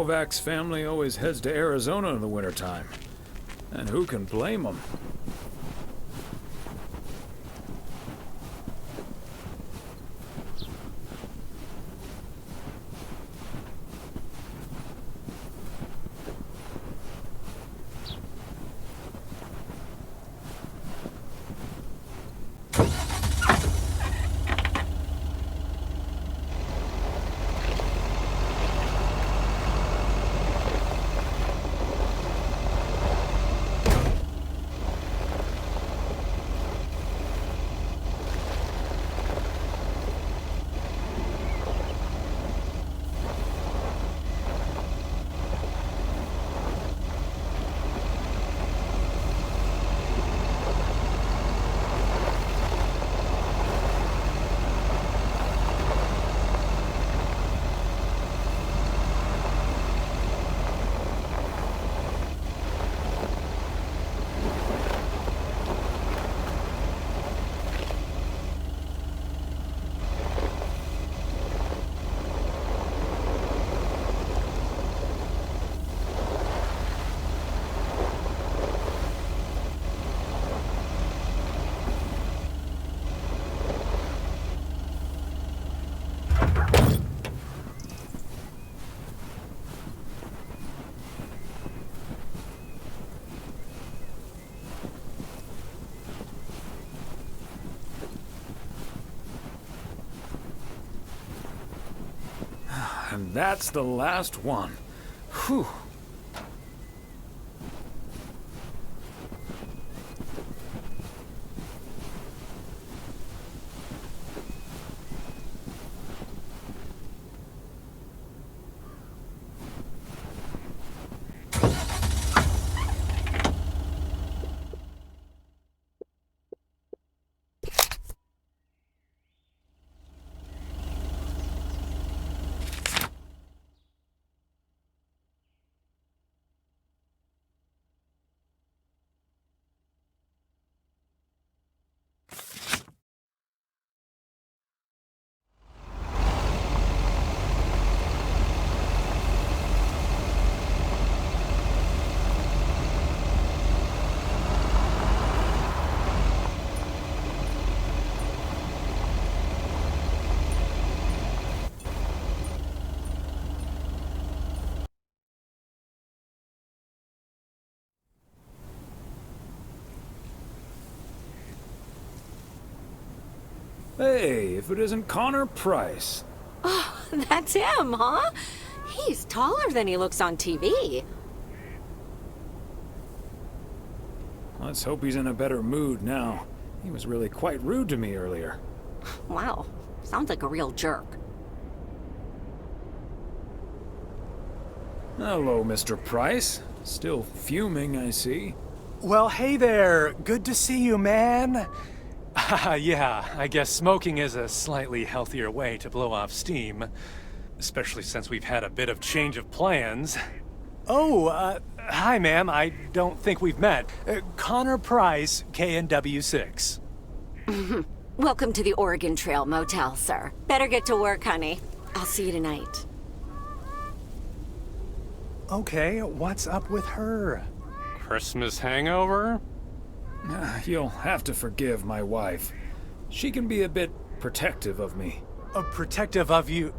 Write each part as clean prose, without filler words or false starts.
Novak's family always heads to Arizona in the wintertime. And who can blame them? And that's the last one. Whew. Hey, if it isn't Connor Price. Oh, that's him, huh? He's taller than he looks on TV. Let's hope he's in a better mood now. He was really quite rude to me earlier. Wow, sounds like a real jerk. Hello, Mr. Price. Still fuming, I see. Well, hey there. Good to see you, man. Yeah, I guess smoking is a slightly healthier way to blow off steam. Especially since we've had a bit of change of plans. Oh, hi, ma'am. I don't think we've met. Connor Price, KNW6. Welcome to the Oregon Trail Motel, sir. Better get to work, honey. I'll see you tonight. Okay, what's up with her? Christmas hangover? You'll have to forgive my wife. She can be a bit protective of me. Protective of you?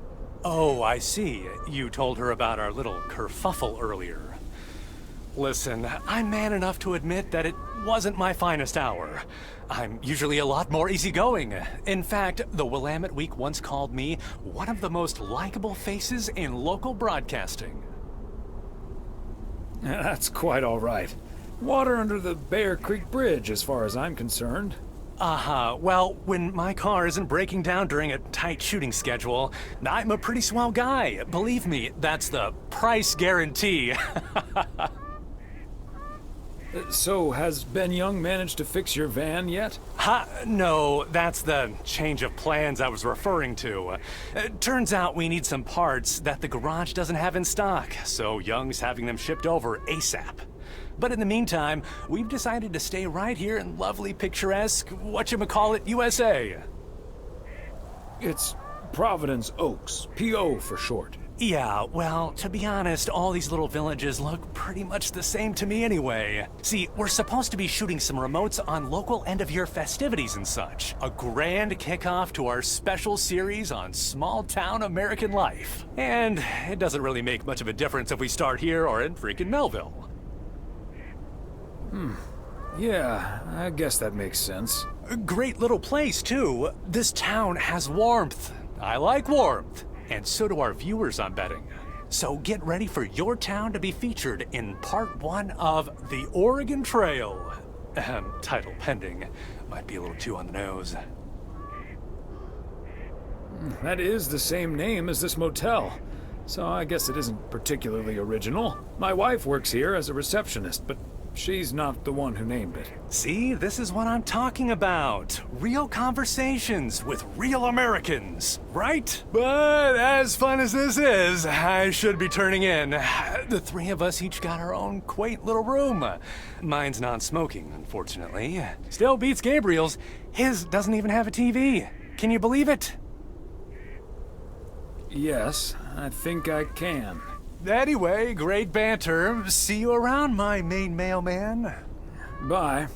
Oh, I see. You told her about our little kerfuffle earlier. Listen, I'm man enough to admit that it wasn't my finest hour. I'm usually a lot more easygoing. In fact, the Willamette Week once called me one of the most likable faces in local broadcasting. That's quite all right. Water under the Bear Creek Bridge, as far as I'm concerned. Well, when my car isn't breaking down during a tight shooting schedule, I'm a pretty swell guy. Believe me, that's the price guarantee. So, has Ben Young managed to fix your van yet? No, that's the change of plans I was referring to. Turns out we need some parts that the garage doesn't have in stock, so Young's having them shipped over ASAP. But in the meantime, we've decided to stay right here in lovely, picturesque, whatchamacallit, USA. It's Providence Oaks, P.O. for short. Yeah, well, to be honest, all these little villages look pretty much the same to me anyway. See, we're supposed to be shooting some remotes on local end-of-year festivities and such. A grand kickoff to our special series on small-town American life. And it doesn't really make much of a difference if we start here or in freaking Melville. Yeah, I guess that makes sense. A great little place, too. This town has warmth. I like warmth. And so do our viewers, I'm betting. So get ready for your town to be featured in part 1 of The Oregon Trail. Title pending. Might be a little too on the nose. That is the same name as this motel, so I guess it isn't particularly original. My wife works here as a receptionist, but she's not the one who named it. See, this is what I'm talking about. Real conversations with real Americans, right? But as fun as this is, I should be turning in. The three of us each got our own quaint little room. Mine's non-smoking, unfortunately. Still beats Gabriel's. His doesn't even have a TV. Can you believe it? Yes, I think I can. Anyway, great banter. See you around, my main mailman. Bye.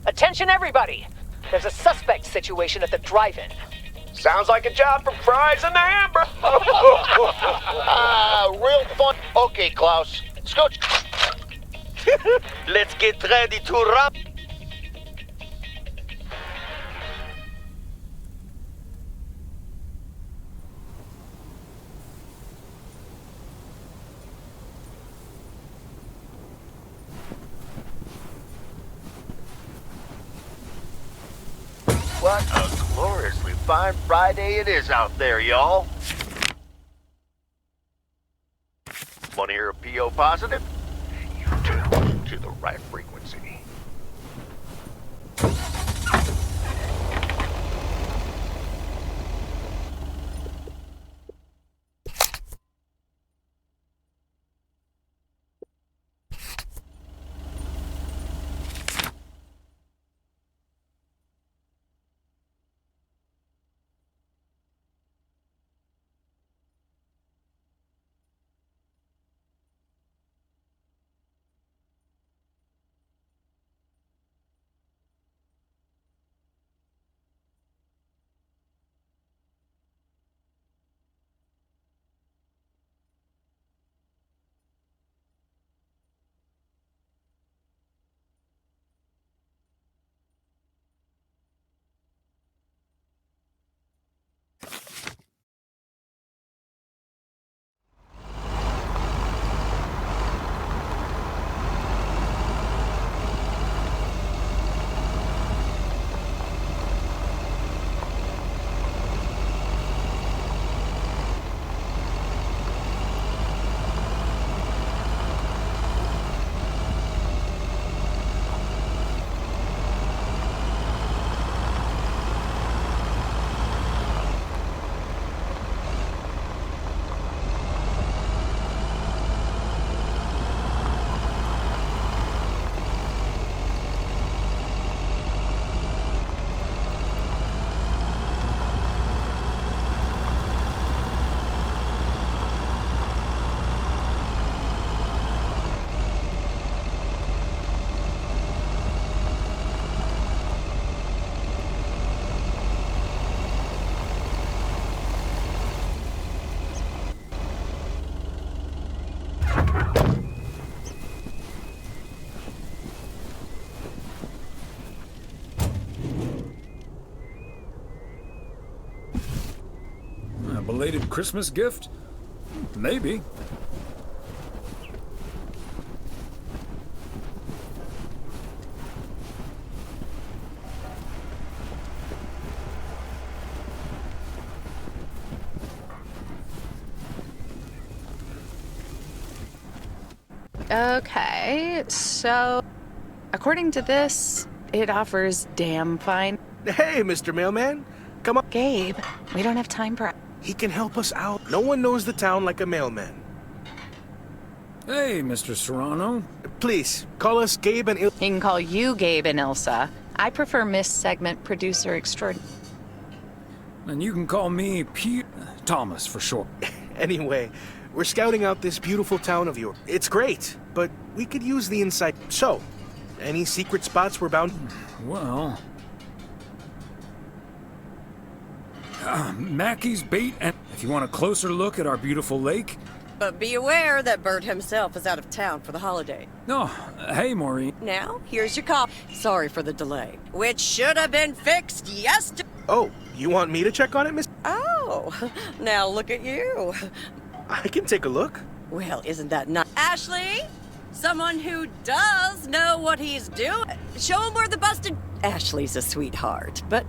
Attention everybody! There's a suspect situation at the drive-in. Sounds like a job for Fries and the Amber. Real fun. Okay, Klaus. Scooch. Let's get ready to rob. What a gloriously fine Friday it is out there, y'all. Want to hear a PO positive? You tune to the right frequency. A belated Christmas gift? Maybe. Okay, so according to this, it offers damn fine. Hey, Mr. Mailman. Come on. Gabe, we don't have time for. He can help us out. No one knows the town like a mailman. Hey, Mr. Serrano. Please, call us Gabe and He can call you Gabe and Ilsa. I prefer Miss Segment Producer Extraordinary. And you can call me Pete Thomas for short. Anyway, we're scouting out this beautiful town of yours. It's great, but we could use the insight. So, any secret spots we're bound? Well... Mackey's Bait, and if you want a closer look at our beautiful lake... But be aware that Bert himself is out of town for the holiday. No, hey, Maureen. Now, here's your cop. Sorry for the delay, which should have been fixed yesterday. Oh, you want me to check on it, Miss? Oh, now look at you. I can take a look. Well, isn't that nice? Ashley, someone who does know what he's doing. Show him where the busted... Ashley's a sweetheart, but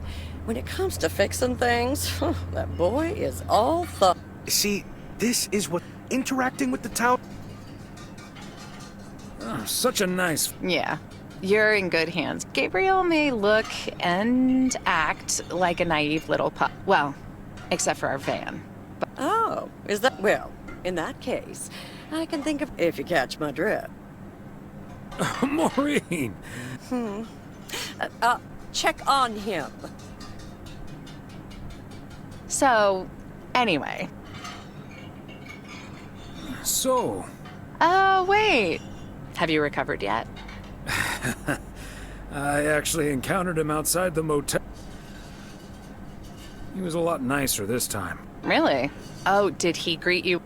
when it comes to fixing things, that boy is all thought. See, this is what interacting with the town. Oh, such a nice... Yeah, you're in good hands. Gabriel may look and act like a naive little pup. Well, except for our van. Oh, is that... Well, in that case, I can think of... If you catch my drift. Maureen! Check on him. So, anyway. So... Wait. Have you recovered yet? I actually encountered him outside the motel. He was a lot nicer this time. Really? Oh, did he greet you?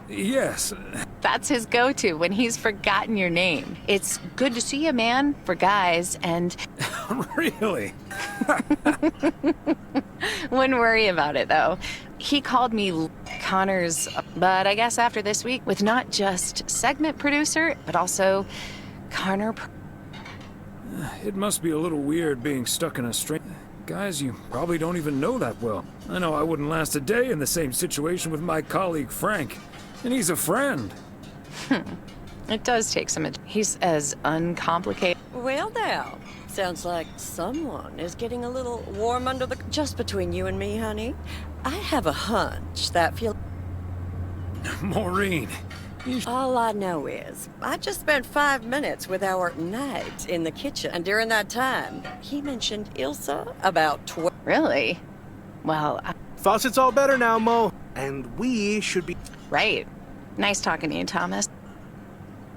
Yes. That's his go-to when he's forgotten your name. It's good to see you, man, for guys, and... Really? Wouldn't worry about it, though. He called me Connor's, but I guess after this week, with not just segment producer, but also Connor... It must be a little weird being stuck in a strange... Guys you probably don't even know that well. I know I wouldn't last a day in the same situation with my colleague Frank. And he's a friend. It does take some... He's as uncomplicated... Well now, sounds like someone is getting a little warm under the... Just between you and me, honey, I have a hunch that feel... Maureen, All I know is, I just spent 5 minutes with our knight in the kitchen, and during that time, he mentioned Ilsa about 12... Really? Well, Faucet's all better now, Mo. And we should be... right. Nice talking to you, Thomas.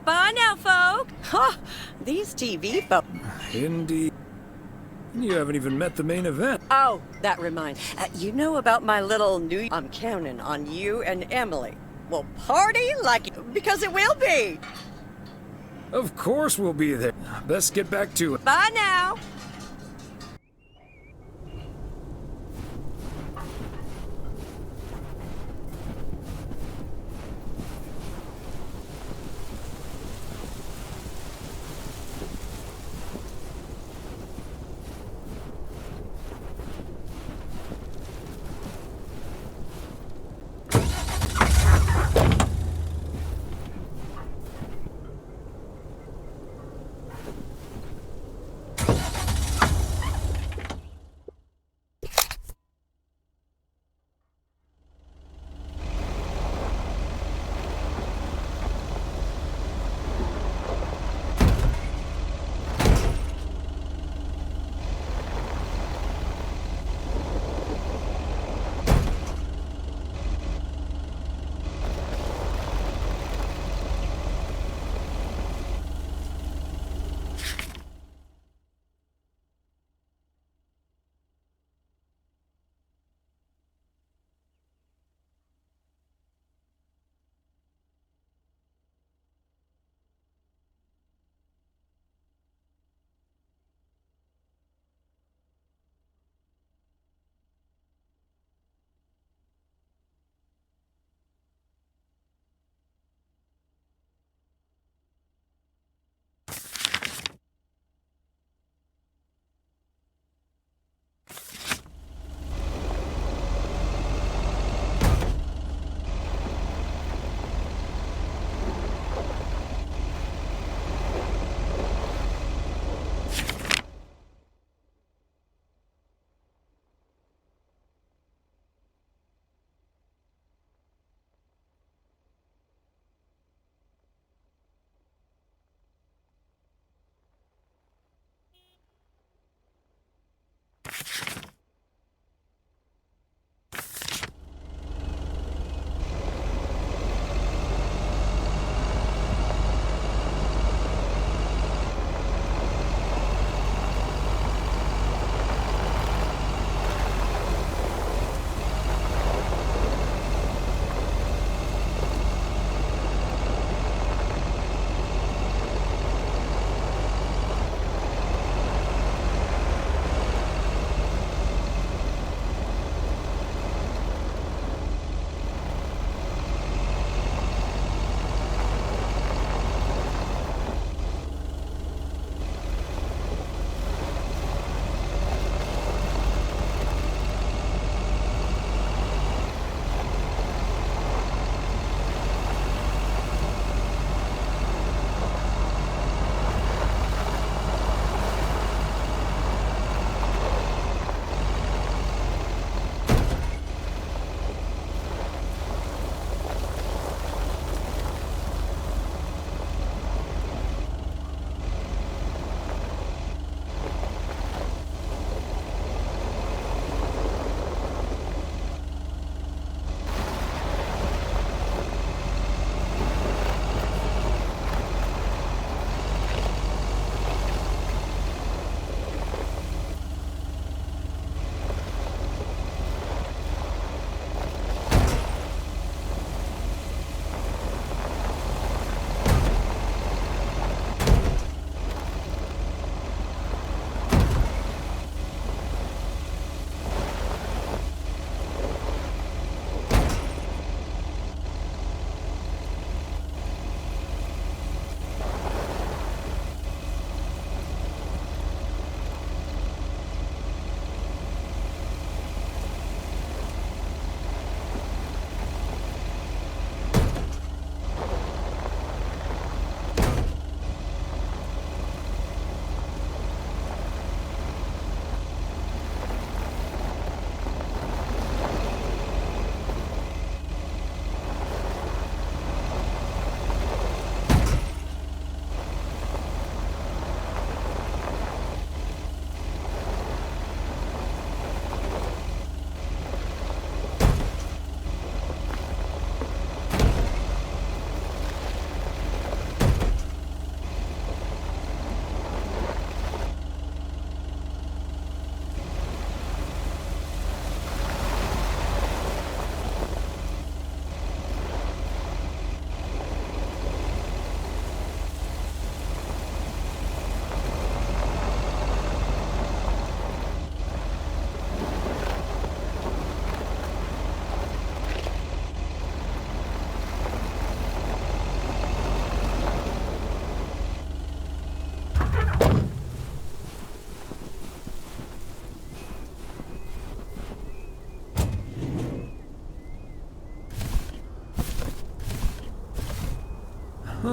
Bye now, folk! Huh, these TV folks... indeed. You haven't even met the main event. Oh, that reminds... you know about my little new... I'm counting on you and Emily. Well, party like... Because it will be! Of course we'll be there. Best get back to it. Bye now!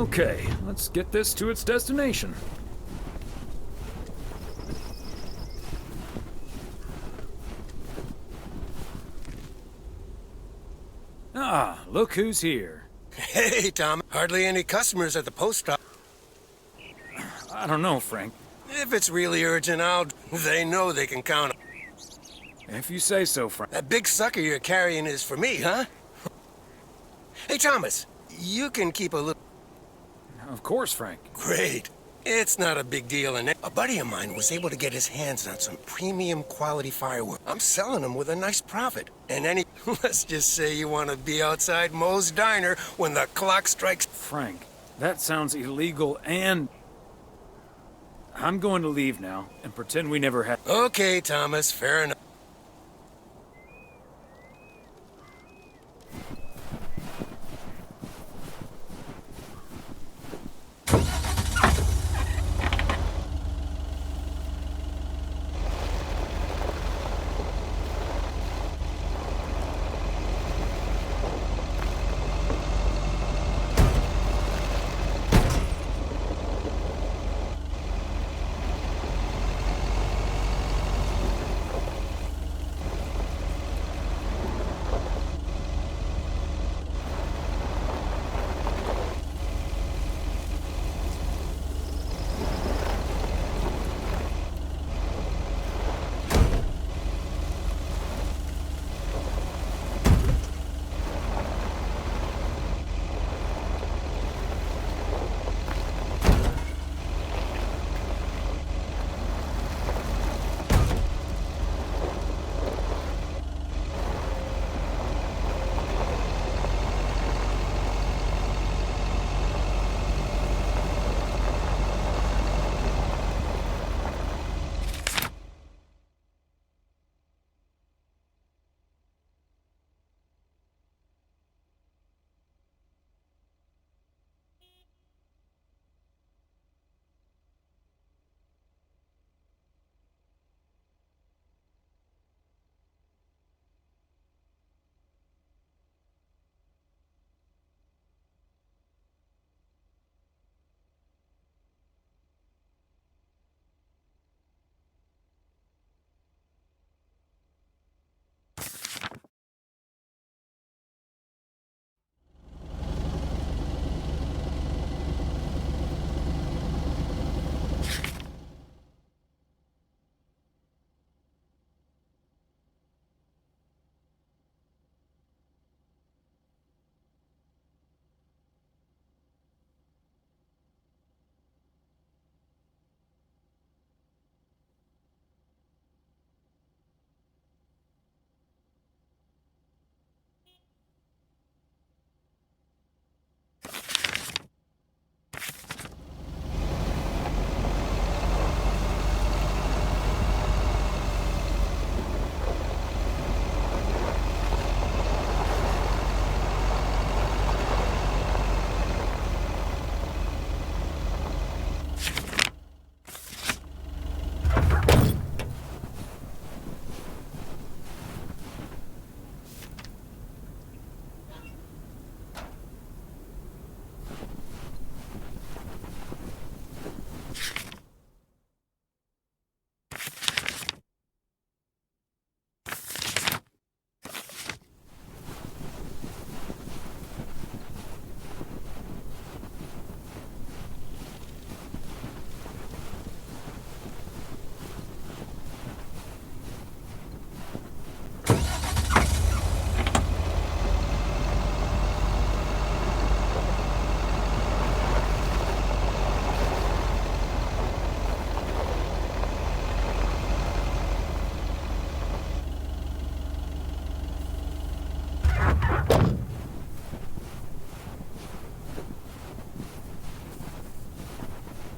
Okay, let's get this to its destination. Ah, look who's here. Hey, Tom. Hardly any customers at the post office. I don't know, Frank. If it's really urgent, they know they can count on. If you say so, Frank. That big sucker you're carrying is for me, huh? Hey, Thomas. You can keep a little... Of course, Frank. Great. It's not a big deal, and a buddy of mine was able to get his hands on some premium quality firewood. I'm selling them with a nice profit. And any... Let's just say you want to be outside Moe's Diner when the clock strikes... Frank, that sounds illegal and... I'm going to leave now and pretend we never had... Okay, Thomas, fair enough.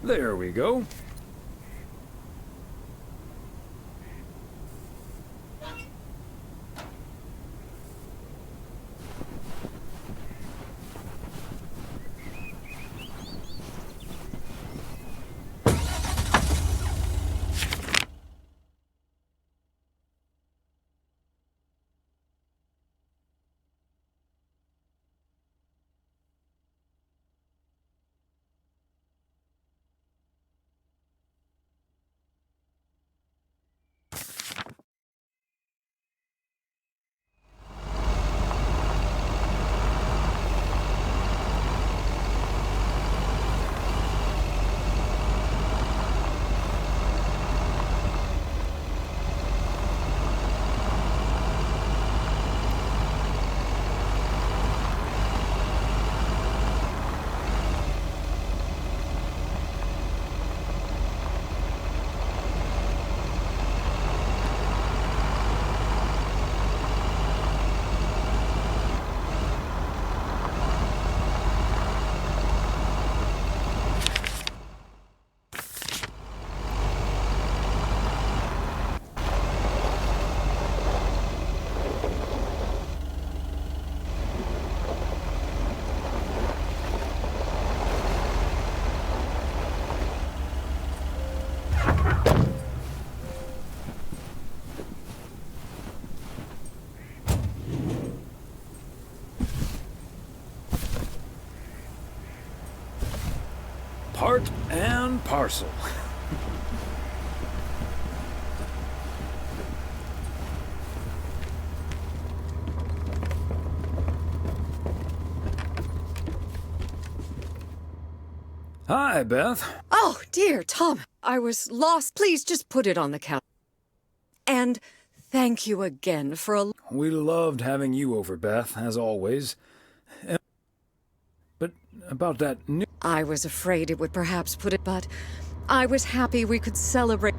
There we go. part and parcel. Hi, Beth. Oh, dear, Tom. I was lost. Please just put it on the counter. And thank you again for a... We loved having you over, Beth, as always. But about that new... I was afraid it would perhaps put it, but I was happy we could celebrate.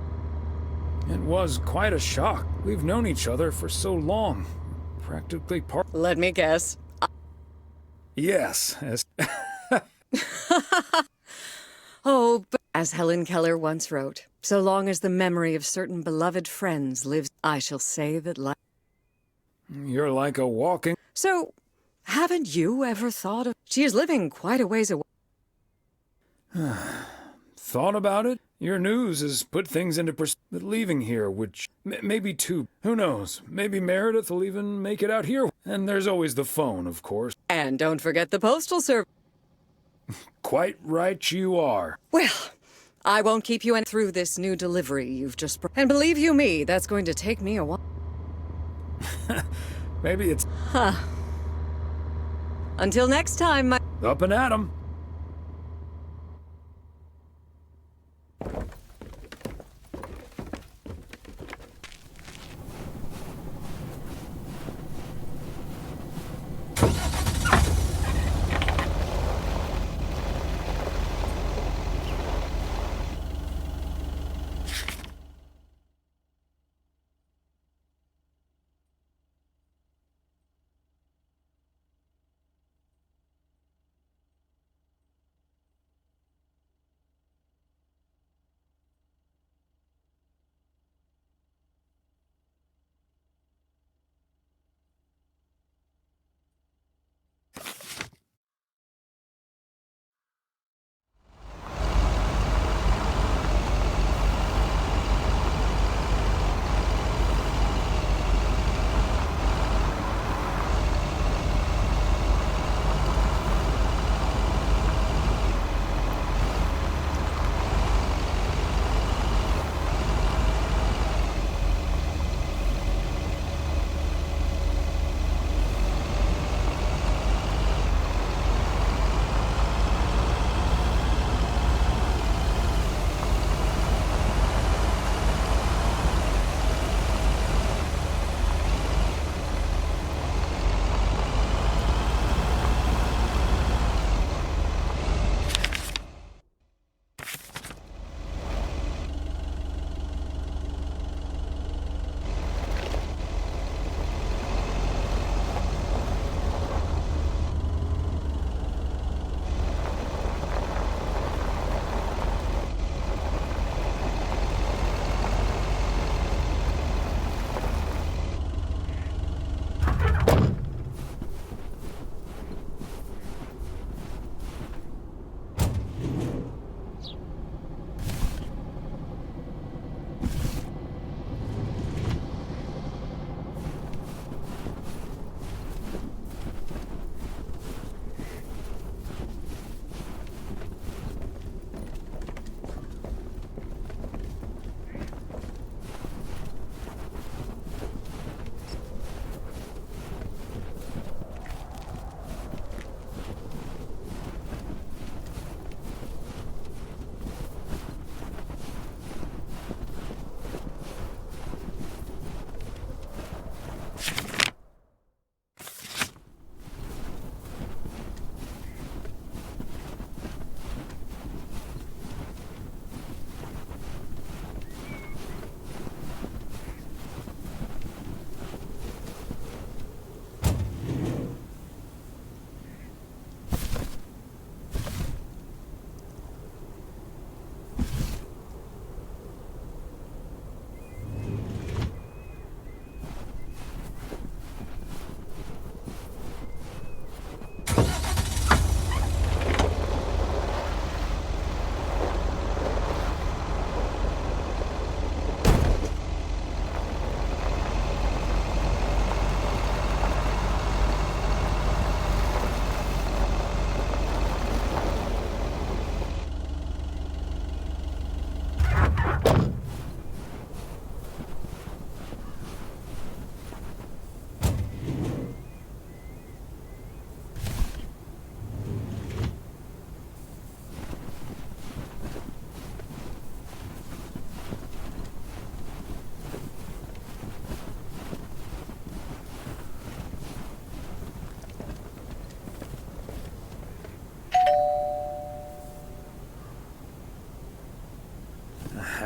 It was quite a shock. We've known each other for so long. Practically part... Let me guess. Yes, Oh, but as Helen Keller once wrote, so long as the memory of certain beloved friends lives, I shall say that life... You're like a walking... So, haven't you ever thought of... She is living quite a ways away. Thought about it? Your news has put things into perspective. Leaving here, which maybe too... Who knows? Maybe Meredith will even make it out here. And there's always the phone, of course. And don't forget the postal service. Quite right you are. Well, I won't keep you through this new delivery you've just... And believe you me, that's going to take me a while. Maybe it's... Until next time, my... Up and at 'em.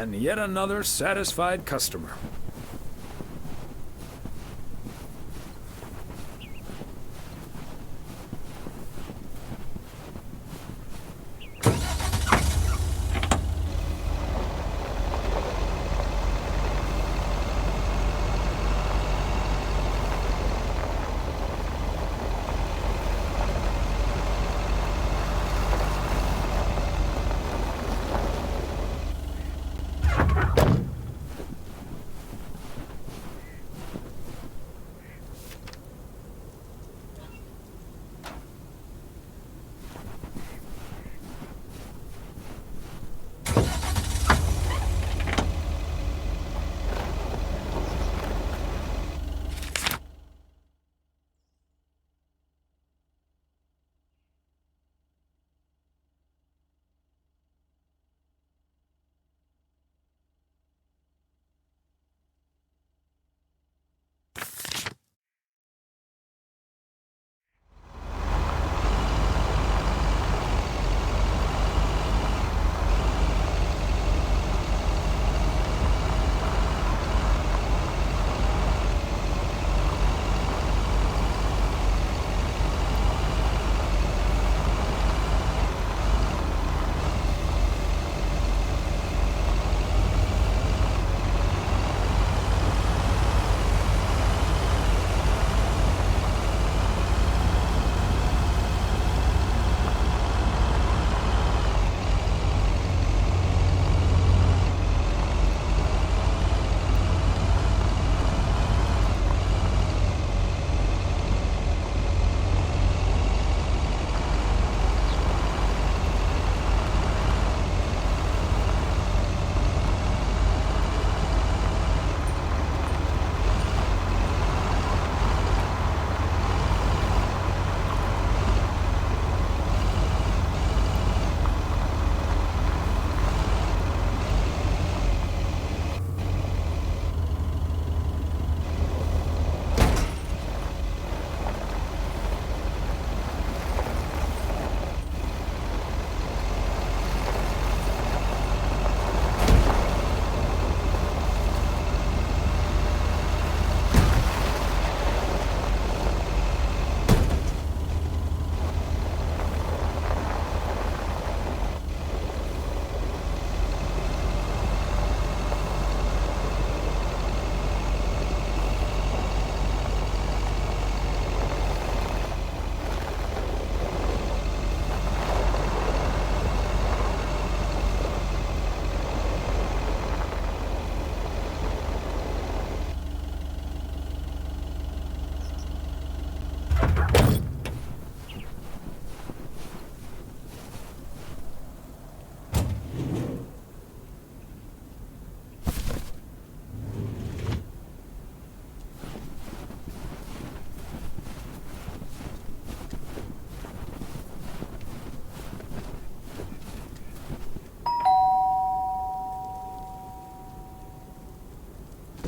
And yet another satisfied customer.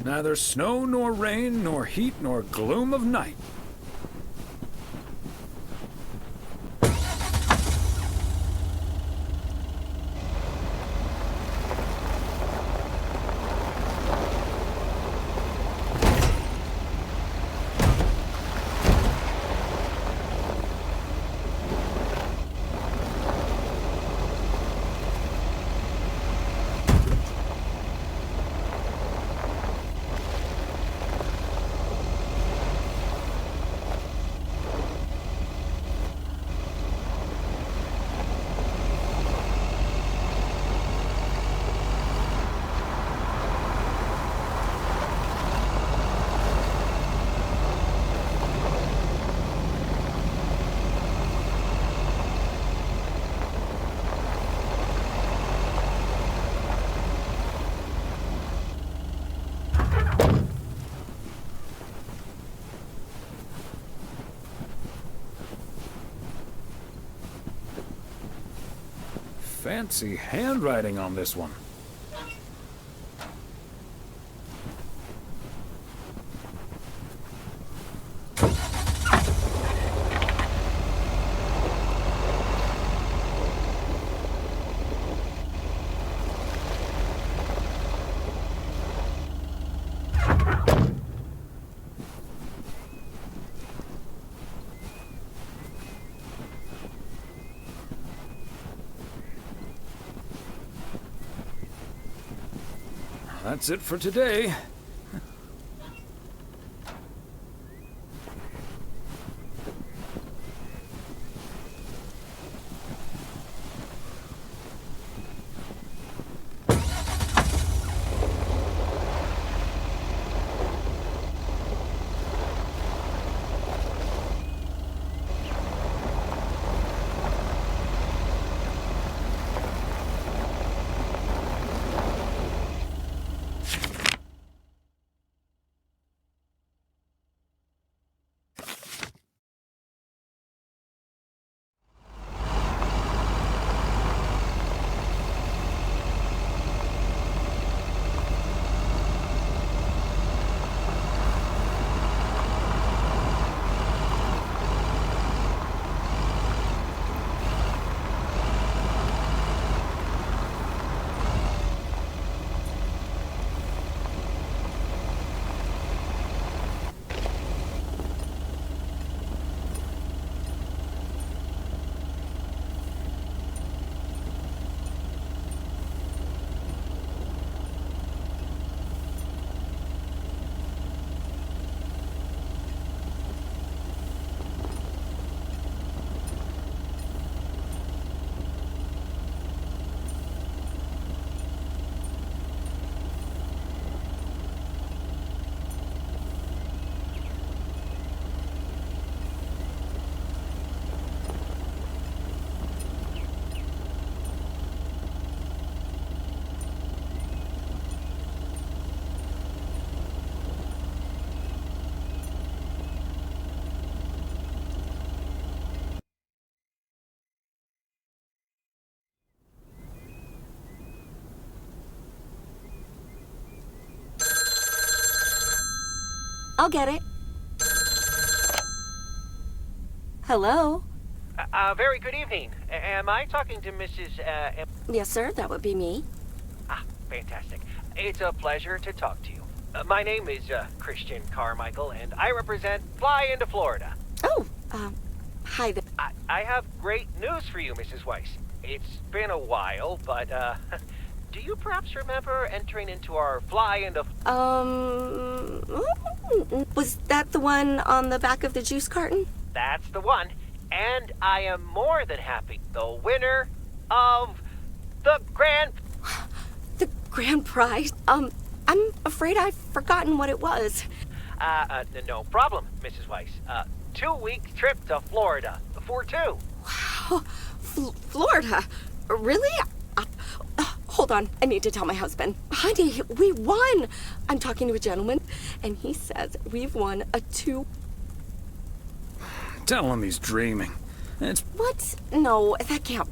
Neither snow nor rain, nor heat nor gloom of night. Fancy handwriting on this one. that's it for today. I'll get it. Hello? Very good evening. Am I talking to Mrs. Yes, sir, that would be me. Fantastic. It's a pleasure to talk to you. My name is Christian Carmichael, and I represent Fly into Florida. Oh, hi there. I have great news for you, Mrs. Weiss. It's been a while, but, do you perhaps remember entering into our Fly into... Was that the one on the back of the juice carton? That's the one. And I am more than happy. The winner of the grand... The grand prize? I'm afraid I've forgotten what it was. No problem, Mrs. Weiss. 2-week trip to Florida. For two. Wow. Florida? Really? Hold on. I need to tell my husband. Honey, we won. I'm talking to a gentleman, and he says we've won a 2... Tell him he's dreaming. It's... What? No, that can't...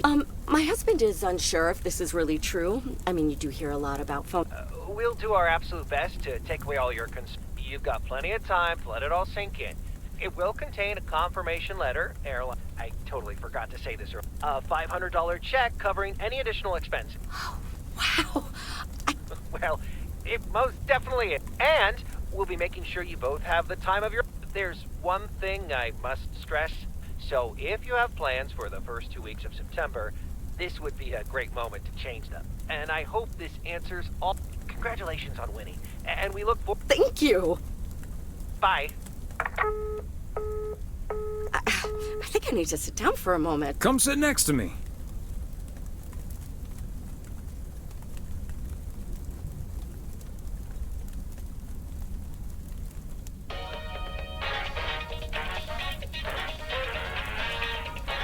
my husband is unsure if this is really true. I mean, you do hear a lot about phone... We'll do our absolute best to take away all your concerns. You've got plenty of time to let it all sink in. It will contain a confirmation letter, airline... I totally forgot to say this earlier. A $500 check covering any additional expenses. Wow. Well, it most definitely is. And we'll be making sure you both have the time of your... There's one thing I must stress. So if you have plans for the first 2 weeks of September, this would be a great moment to change them. And I hope this answers all... Congratulations on winning. And we look forward... Thank you. Bye. I think I need to sit down for a moment. Come sit next to me.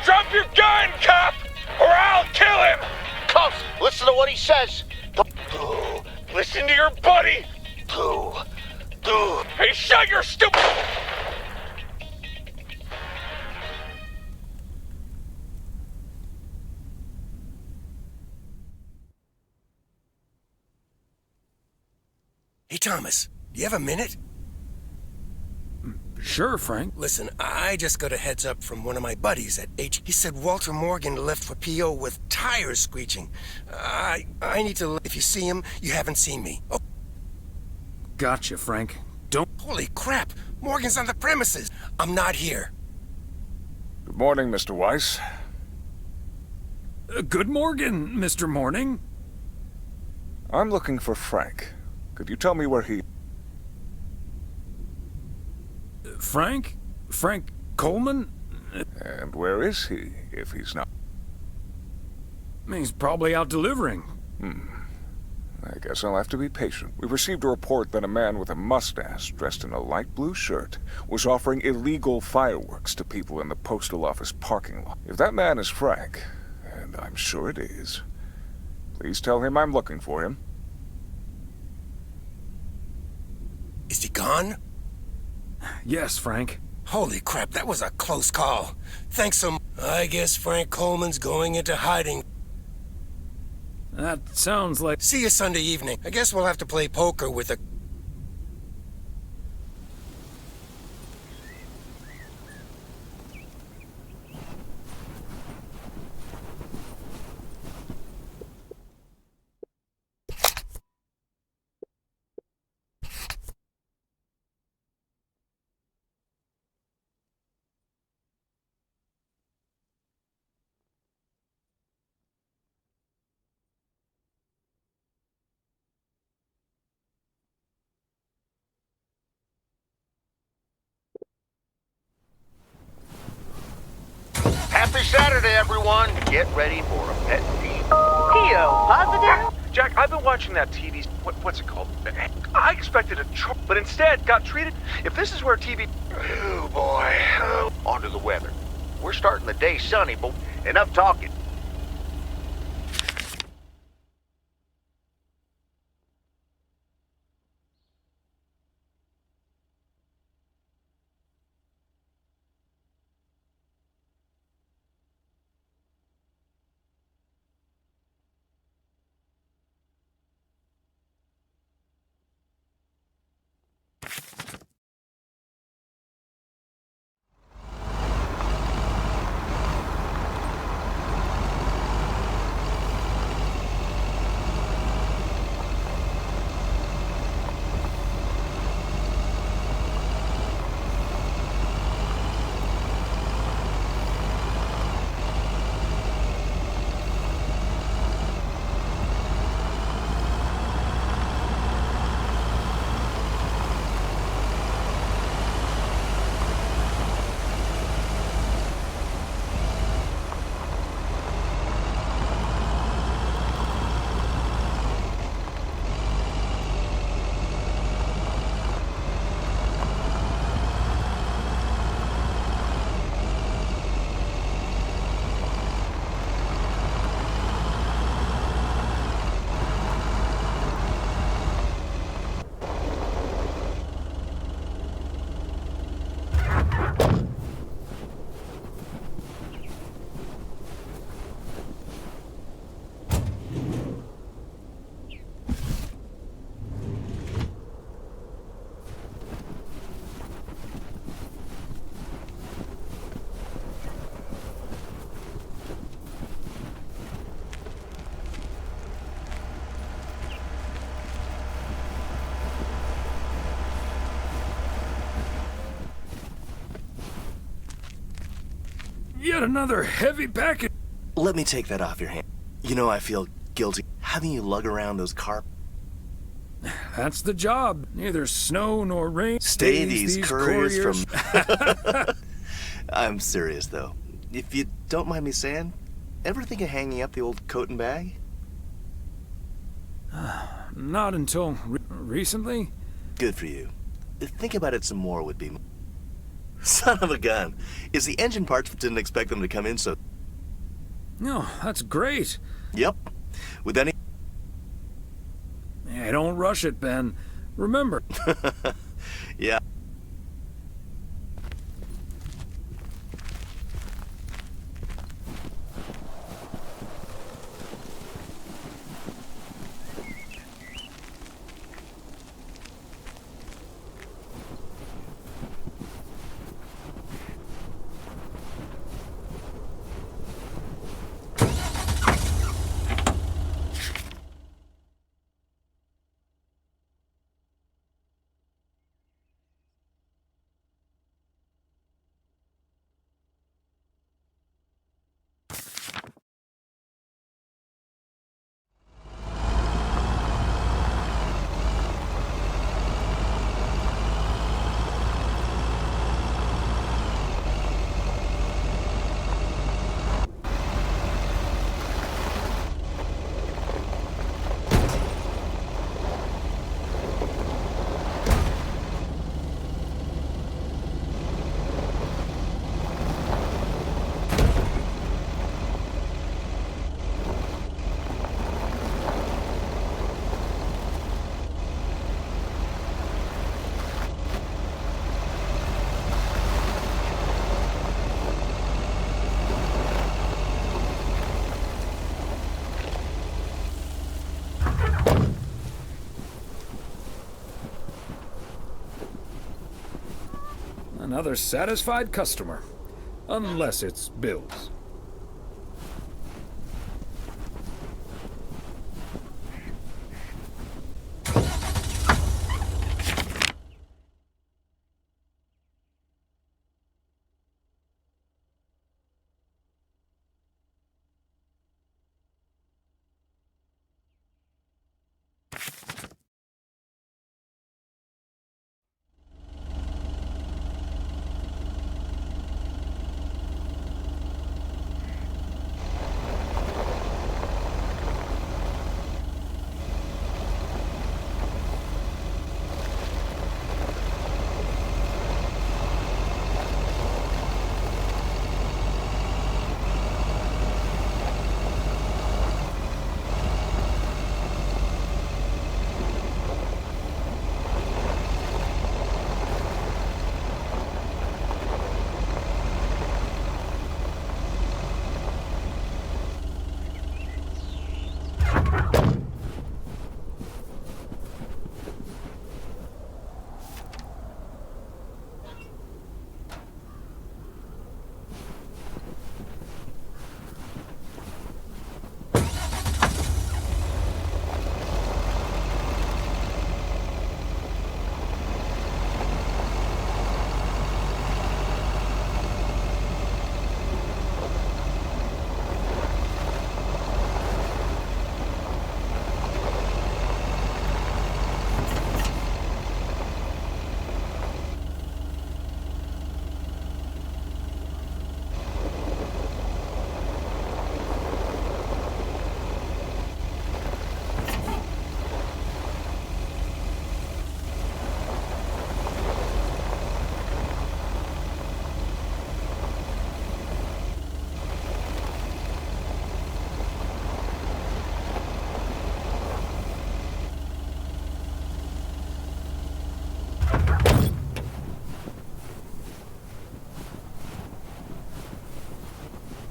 Drop your gun, cop, or I'll kill him! Cuffs, listen to what he says. Listen to your buddy. Hey, shut your stupid... Hey, Thomas, do you have a minute? Sure, Frank. Listen, I just got a heads up from one of my buddies at H. He said Walter Morgan left for P.O. with tires screeching. I need to... If you see him, you haven't seen me. Oh. Gotcha, Frank. Don't... Holy crap! Morgan's on the premises! I'm not here. Good morning, Mr. Weiss. Good morning, Mr. Morning. I'm looking for Frank. Could you tell me where he... Frank? Frank Coleman? And where is he, if he's not... He's probably out delivering. I guess I'll have to be patient. We received a report that a man with a mustache, dressed in a light blue shirt, was offering illegal fireworks to people in the postal office parking lot. If that man is Frank, and I'm sure it is, please tell him I'm looking for him. Is he gone? Yes, Frank. Holy crap, that was a close call. Thanks so much. I guess Frank Coleman's going into hiding. That sounds like... See you Sunday evening. I guess we'll have to play poker with a... Happy Saturday, everyone. Get ready for a pet peeve. Theo, positive? Jack, I've been watching that TV. What's it called? I expected a but instead got treated. If this is where TV. Oh, boy. On to the weather. We're starting the day sunny, but enough talking. Yet another heavy package. Let me take that off your hand. You know I feel guilty having you lug around those car... That's the job. Neither snow nor rain. Stay these couriers from... I'm serious, though. If you don't mind me saying, ever think of hanging up the old coat and bag? Not until recently. Good for you. Think about it some more would be... Son of a gun. Is the engine parts didn't expect them to come in so... No, that's great. Yep. With any... Hey, don't rush it, Ben. Remember... Yeah. Another satisfied customer. Unless it's Bill's.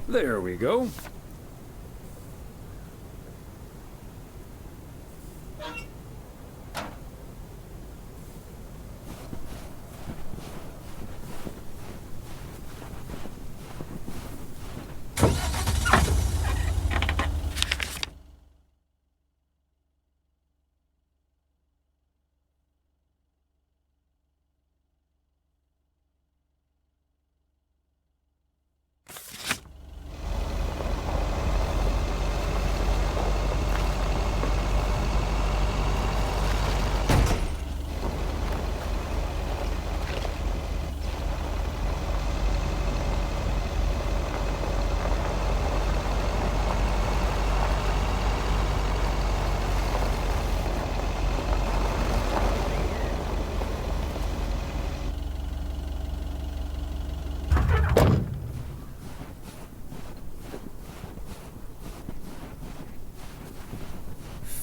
There we go.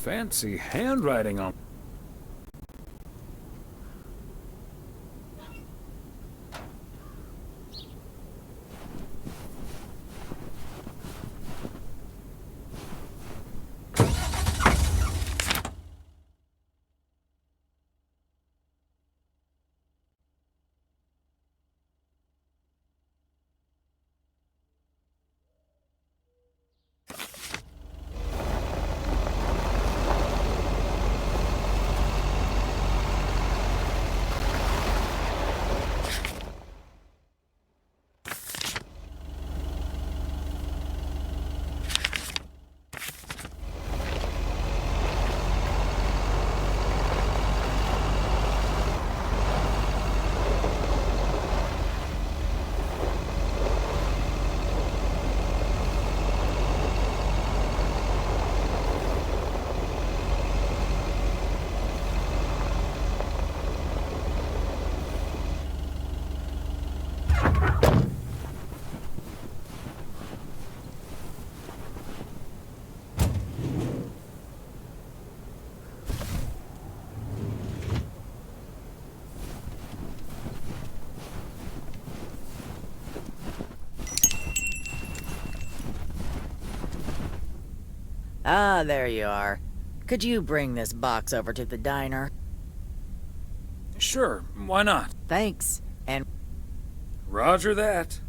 Fancy handwriting on. Ah, there you are. Could you bring this box over to the diner? Sure, why not? Thanks. And Roger that.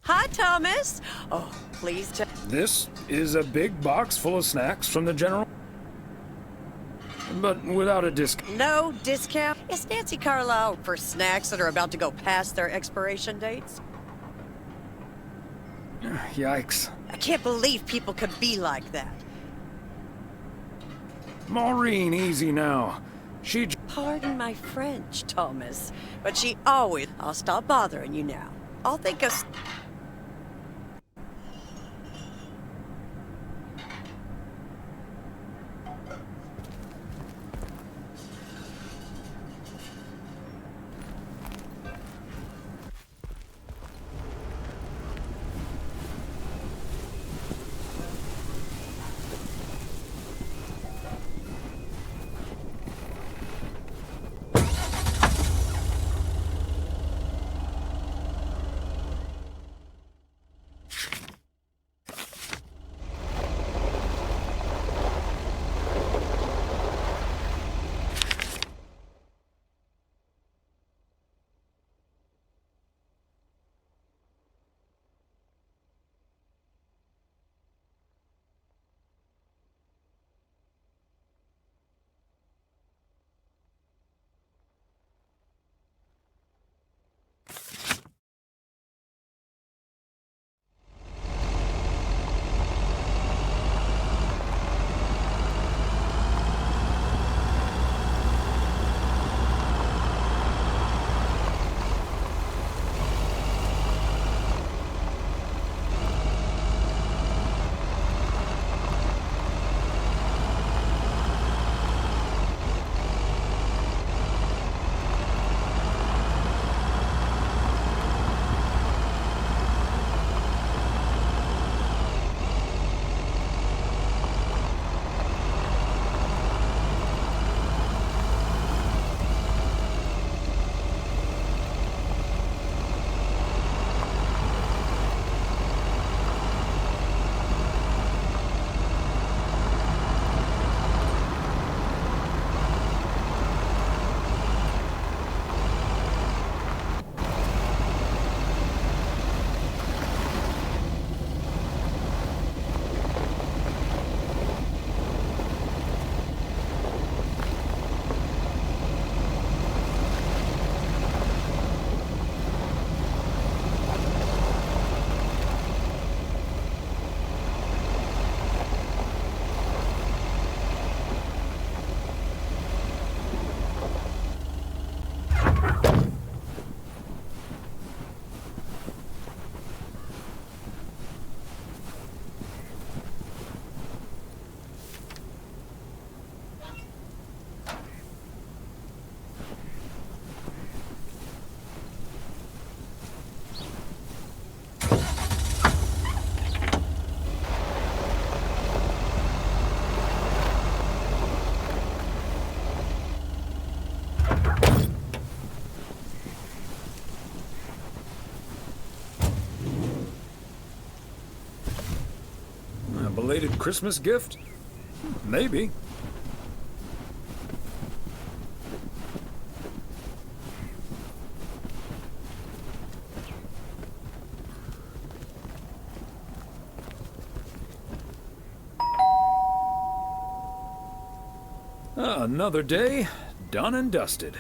Hi, Thomas. Oh, please tell. This is a big box full of snacks from the general... but without a disc. No discount? Is Nancy Carlisle for snacks that are about to go past their expiration dates? Yikes. I can't believe people could be like that. Maureen, easy now. She... Pardon my French, Thomas, but she always... I'll stop bothering you now. I'll think of... belated Christmas gift? Maybe. Another day, done and dusted.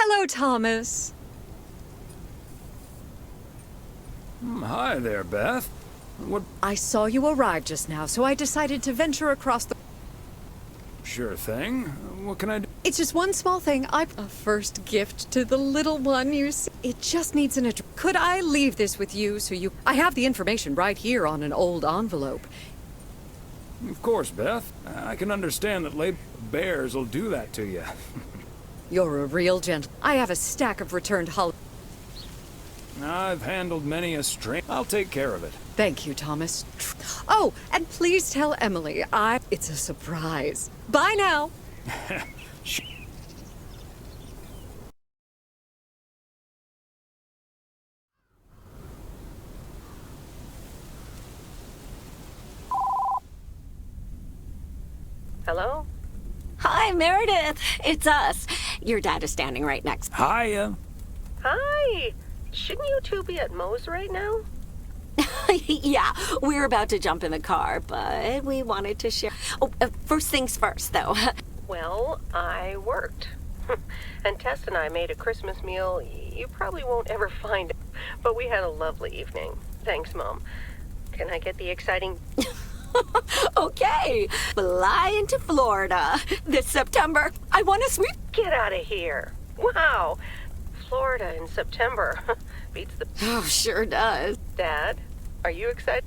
Hello, Thomas. Hi there, Beth. What? I saw you arrive just now, so I decided to venture across the... Sure thing. What can I do? It's just one small thing. A first gift to the little one, you see. It just needs an address. Could I leave this with you so you... I have the information right here on an old envelope. Of course, Beth. I can understand that bears will do that to you. You're a real gentleman. I have a stack of returned I've handled many a I'll take care of it. Thank you, Thomas. Oh, and please tell Emily it's a surprise. Bye now. Hello? Hi, Meredith. It's us. Your dad is standing right next. Hiya. Hi. Shouldn't you two be at Moe's right now? Yeah, we're about to jump in the car, but we wanted to share. Oh, first things first, though. Well, I worked. And Tess and I made a Christmas meal you probably won't ever find it, but we had a lovely evening. Thanks, Mom. Can I get the exciting... Okay, fly into Florida this September. I want a sweet... Get out of here. Wow. Florida in September. Beats the... Oh, sure does. Dad, are you excited?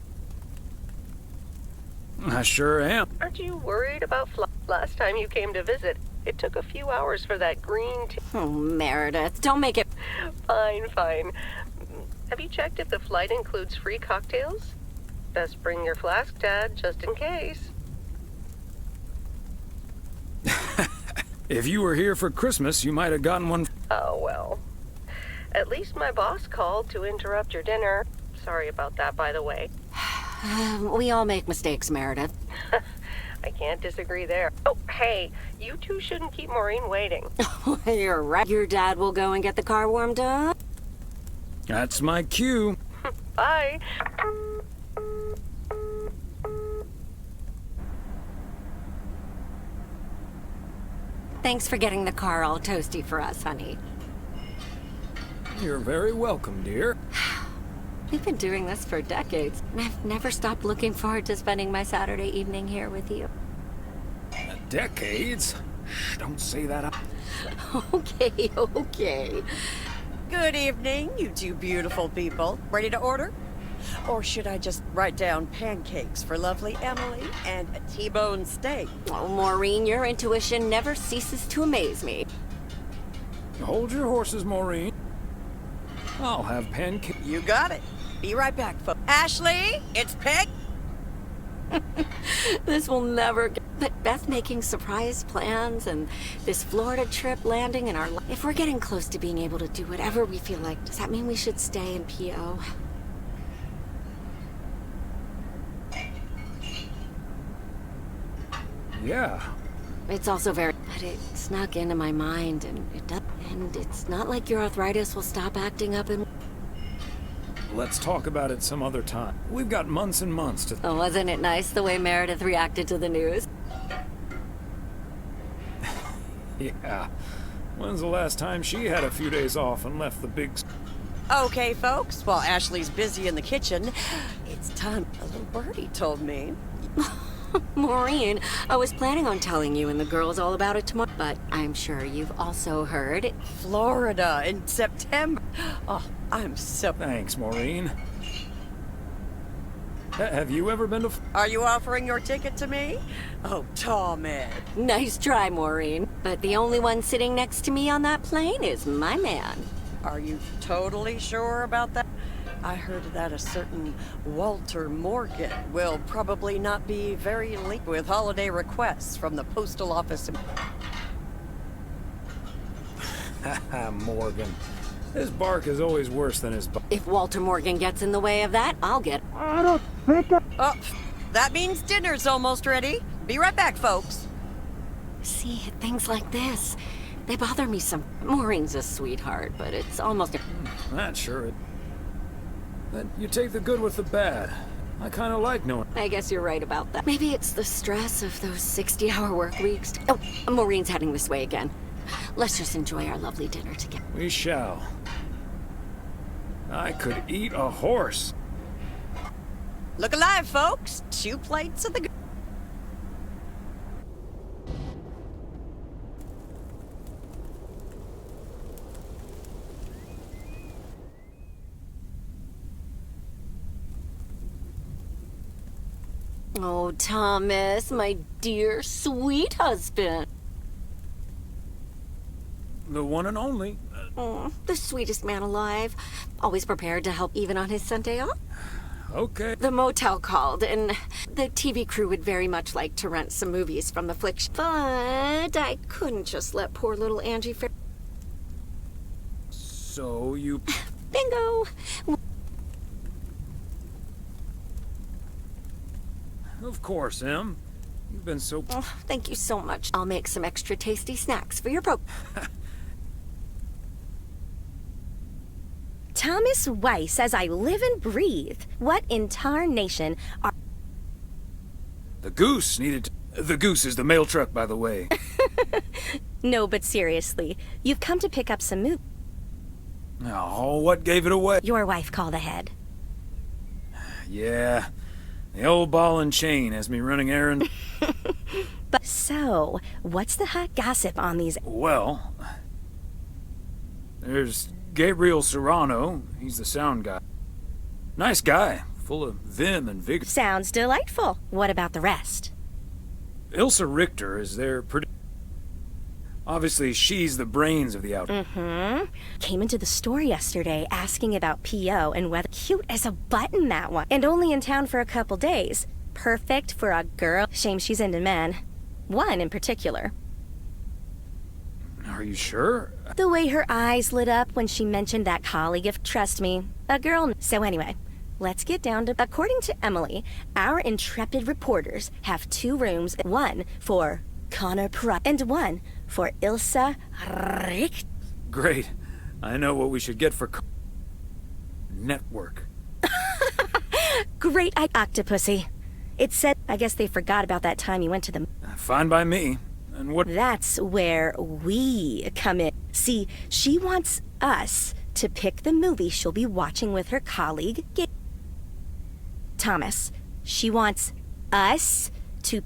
I sure am. Aren't you worried about last time you came to visit? It took a few hours for that green tea. Oh, Meredith, don't make it... Fine, fine. Have you checked if the flight includes free cocktails? Best bring your flask, Dad, just in case. If you were here for Christmas, you might have gotten one. Oh, well. At least my boss called to interrupt your dinner. Sorry about that, by the way. We all make mistakes, Meredith. I can't disagree there. Oh, hey, you two shouldn't keep Maureen waiting. You're right. Your dad will go and get the car warmed up. That's my cue. Bye. Thanks for getting the car all toasty for us, honey. You're very welcome, dear. We've been doing this for decades. I've never stopped looking forward to spending my Saturday evening here with you. Decades? Shh, don't say that. Okay, okay. Good evening, you two beautiful people. Ready to order? Or should I just write down pancakes for lovely Emily and a T-bone steak? Oh, Maureen, your intuition never ceases to amaze me. Hold your horses, Maureen. I'll have pancakes. You got it. Be right back, folks. Ashley, it's Peg. This will never get... But Beth making surprise plans and this Florida trip landing in our... If we're getting close to being able to do whatever we feel like, does that mean we should stay in P.O.? Yeah. It's also very... But it snuck into my mind and it does... And it's not like your arthritis will stop acting up and... Let's talk about it some other time. We've got months and months to... Oh, wasn't it nice the way Meredith reacted to the news? Yeah. When's the last time she had a few days off and left the big... Okay, folks, while Ashley's busy in the kitchen, it's time. A little birdie told me. Maureen, I was planning on telling you and the girls all about it tomorrow, but I'm sure you've also heard... Florida in September. Oh, I'm so... Thanks, Maureen. Have you ever been to... Are you offering your ticket to me? Oh, Tom Ed. Nice try, Maureen. But the only one sitting next to me on that plane is my man. Are you totally sure about that? I heard that a certain Walter Morgan will probably not be very linked with holiday requests from the postal office. Haha, Morgan. His bark is always worse than his... If Walter Morgan gets in the way of that, I'll get... I don't think... Oh, that means dinner's almost ready. Be right back, folks. See, things like this, they bother me some... Maureen's a sweetheart, but it's almost... That's sure. But you take the good with the bad. I kind of like knowing... I guess you're right about that. Maybe it's the stress of those 60-hour work weeks. Oh, Maureen's heading this way again. Let's just enjoy our lovely dinner together. We shall. I could eat a horse. Look alive, folks. 2 plates of the... Oh, Thomas, my dear, sweet husband. The one and only. The sweetest man alive. Always prepared to help even on his Sunday off. Okay. The motel called, and the TV crew would very much like to rent some movies from the flick but I couldn't just let poor little Angie So you... Bingo! Of course, Em. You've been so... Oh, thank you so much. I'll make some extra tasty snacks for your Thomas Weiss says I live and breathe. What in tarnation are... The goose needed to... The goose is the mail truck, by the way. No, but seriously, you've come to pick up some movies. Oh, what gave it away? Your wife called ahead. Yeah. The old ball and chain has me running errands. But so, what's the hot gossip on these... Well... There's Gabriel Serrano. He's the sound guy. Nice guy. Full of vim and vigor. Sounds delightful. What about the rest? Ilsa Richter is their Obviously, she's the brains of the outfit. Came into the store yesterday asking about P.O. and whether... Cute as a button, that one. And only in town for a couple days. Perfect for a girl. Shame she's into men. One in particular. Are you sure? The way her eyes lit up when she mentioned that colleague of... Trust me, a girl... So anyway, let's get down to... According to Emily, our intrepid reporters have 2 rooms. One for Connor Price and one for Ilsa Richter. Great. I know what we should get for... Network. Great Octopussy. It said... I guess they forgot about that time you went to the... Fine by me. And what... That's where we come in. See, she wants us to pick the movie she'll be watching with her colleague, Thomas. She wants us to...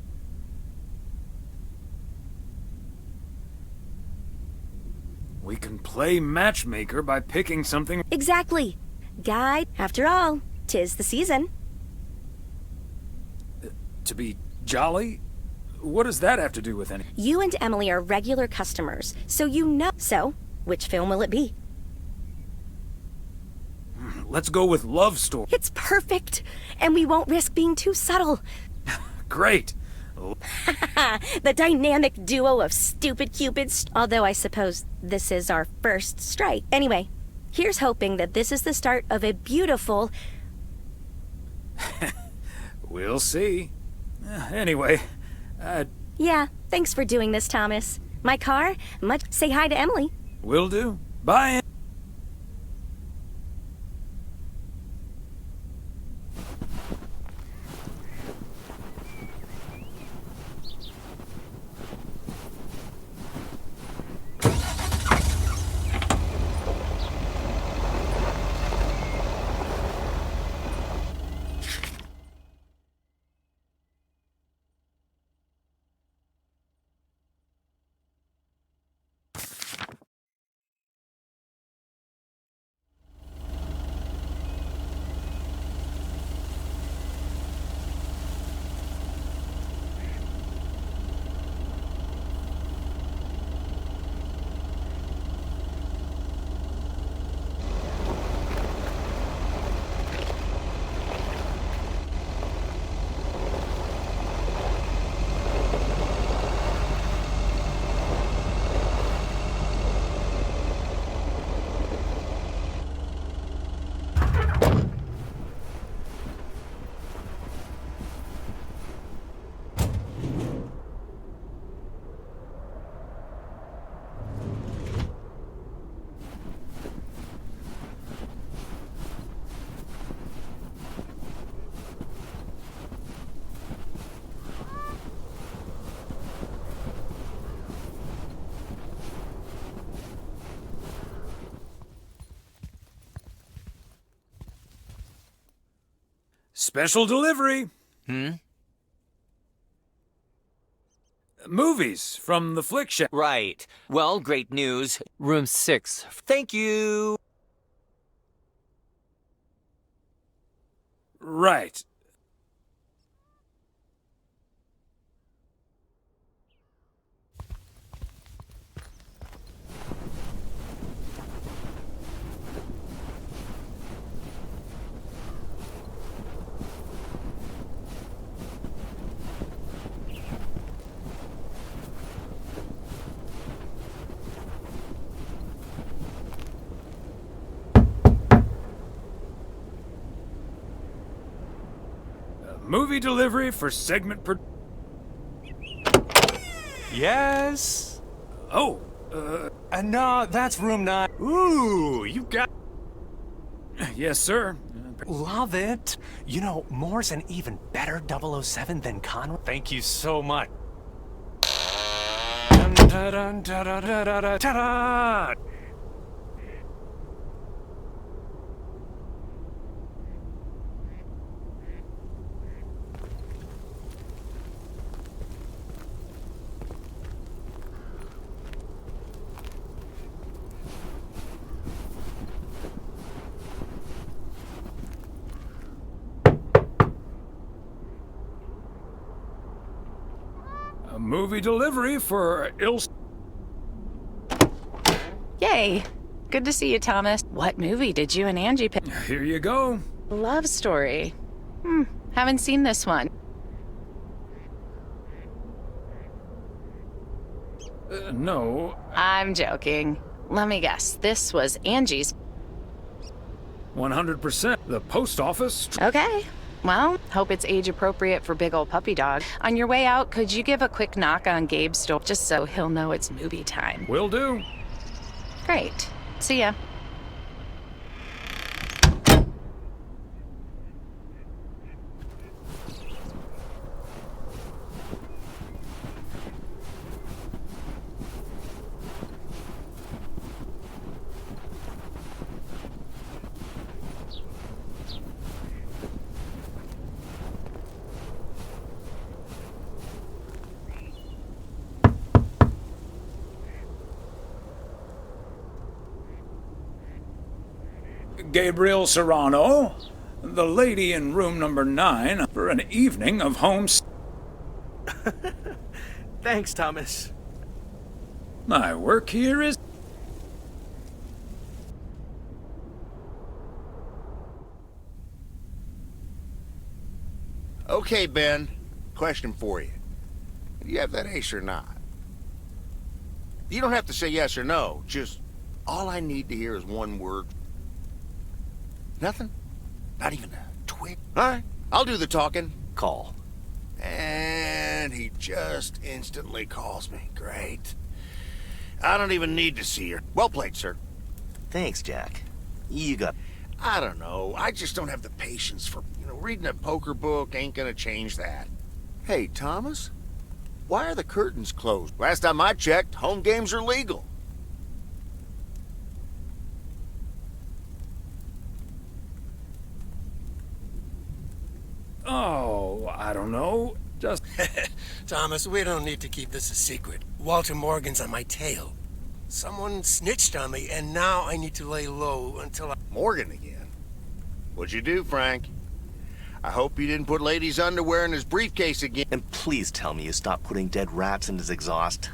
We can play matchmaker by picking something... Exactly. Guide. After all, 'tis the season. To be jolly? What does that have to do with any... You and Emily are regular customers, so you know... So, which film will it be? Let's go with Love Story. It's perfect, and we won't risk being too subtle. Great. The dynamic duo of stupid cupids. Although I suppose this is our first strike. Anyway, here's hoping that this is the start of a beautiful... We'll see. Anyway, Yeah, thanks for doing this, Thomas. My car, say hi to Emily. Will do. Bye. Special delivery. Movies from the Flick Shack. Right. Well, great news. Room 6. Thank you. Right. movie delivery for segment per... Yes? Oh, no, that's room 9. Ooh, you got... Yes, sir. Love it. You know, Moore's an even better 007 than Conroy. Thank you so much. Dun, dun, dun, dun, dun, dun, dun, dun, dun. A movie delivery for Yay. Good to see you, Thomas. What movie did you and Angie pick? Here you go. Love Story. Haven't seen this one. No. I'm joking. Let me guess. This was Angie's. 100%. The post office. Okay. Well, hope it's age appropriate for big old puppy dog. On your way out, could you give a quick knock on Gabe's door just so he'll know it's movie time? Will do. Great. See ya. Gabriel Serrano, the lady in room number 9, for an evening of home... Thanks, Thomas. My work here is... Okay, Ben. Question for you. Do you have that ace or not? You don't have to say yes or no. Just all I need to hear is one word. Nothing? Not even a twig? All right, I'll do the talking. Call. And he just instantly calls me. Great. I don't even need to see her. Well played, sir. Thanks, Jack. You got... I don't know. I just don't have the patience for, reading a poker book ain't gonna change that. Hey, Thomas? Why are the curtains closed? Last time I checked, home games are legal. Oh, I don't know. Just... Thomas, we don't need to keep this a secret. Walter Morgan's on my tail. Someone snitched on me, and now I need to lay low until I... Morgan again? What'd you do, Frank? I hope you didn't put Lady's underwear in his briefcase again. And please tell me you stopped putting dead rats in his exhaust.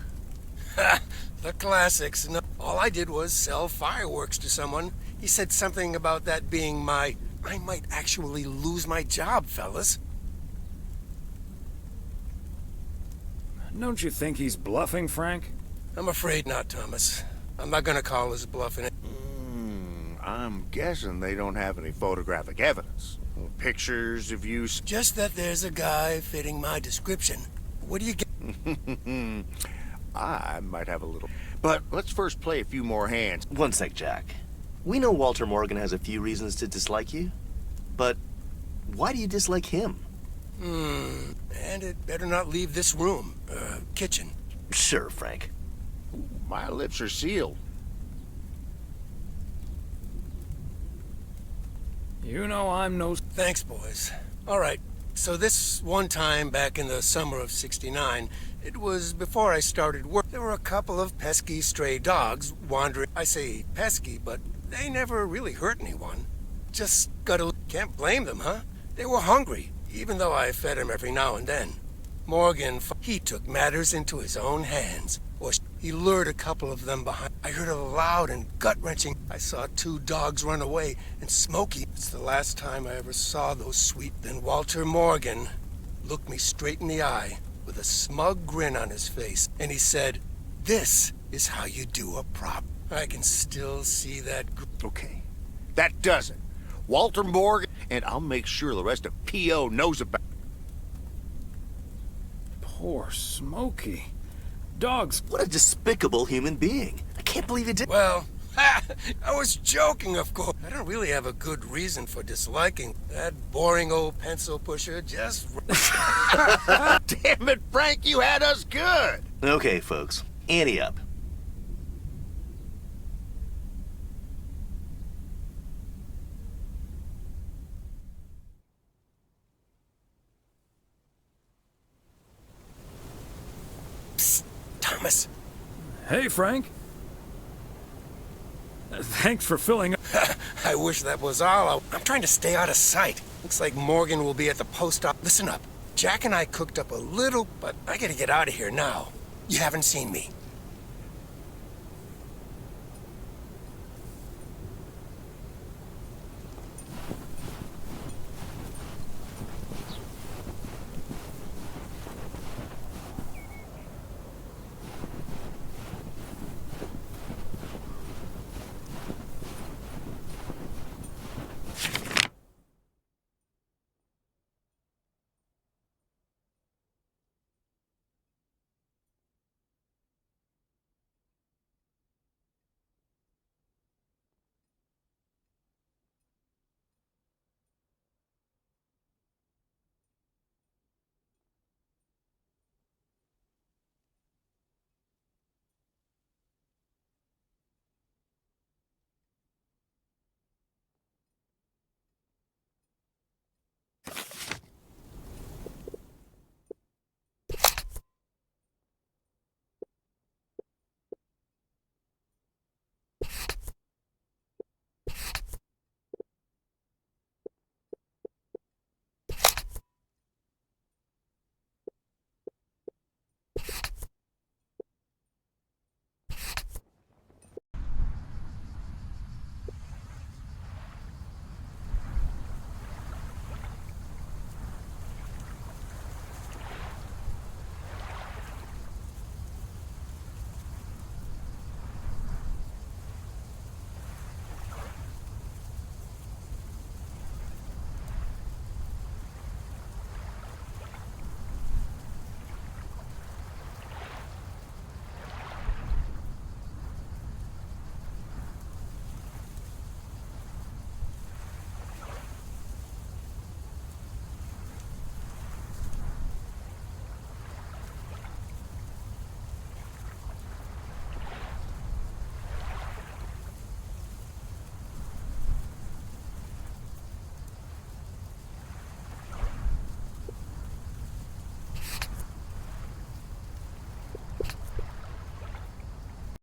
Ha! The classics. No, all I did was sell fireworks to someone. He said something about that being my... I might actually lose my job, fellas. Don't you think he's bluffing, Frank? I'm afraid not, Thomas. I'm not gonna call his bluff in it. I'm guessing they don't have any photographic evidence. Pictures of you... Just that there's a guy fitting my description. What do you get? I might have a little... But let's first play a few more hands. One sec, Jack. We know Walter Morgan has a few reasons to dislike you, but why do you dislike him? And it better not leave this room. Kitchen. Sure, Frank. My lips are sealed. You know I'm no... Thanks, boys. All right, so this one time back in the summer of '69, it was before I started work. There were a couple of pesky stray dogs wandering. I say pesky, but they never really hurt anyone. Just gotta... Can't blame them, huh? They were hungry, even though I fed them every now and then. Morgan, he took matters into his own hands. Or he lured a couple of them behind. I heard a loud and gut-wrenching. I saw 2 dogs run away, and Smokey, it's the last time I ever saw those sweet. Then Walter Morgan looked me straight in the eye with a smug grin on his face, and he said, "This is how you do a prop." I can still see that. Okay, that does it. Walter Morgan, and I'll make sure the rest of P.O. knows about. Poor Smokey. Dogs. What a despicable human being. I can't believe he did. Well, I was joking, of course. I don't really have a good reason for disliking that boring old pencil pusher. Just... Damn it, Frank, you had us good. Okay, folks. Ante up. Psst, Thomas. Hey, Frank. Thanks for filling up. I wish that was all. I'm trying to stay out of sight. Looks like Morgan will be at the post op. Listen up. Jack and I cooked up a little, but I gotta get out of here now. You haven't seen me.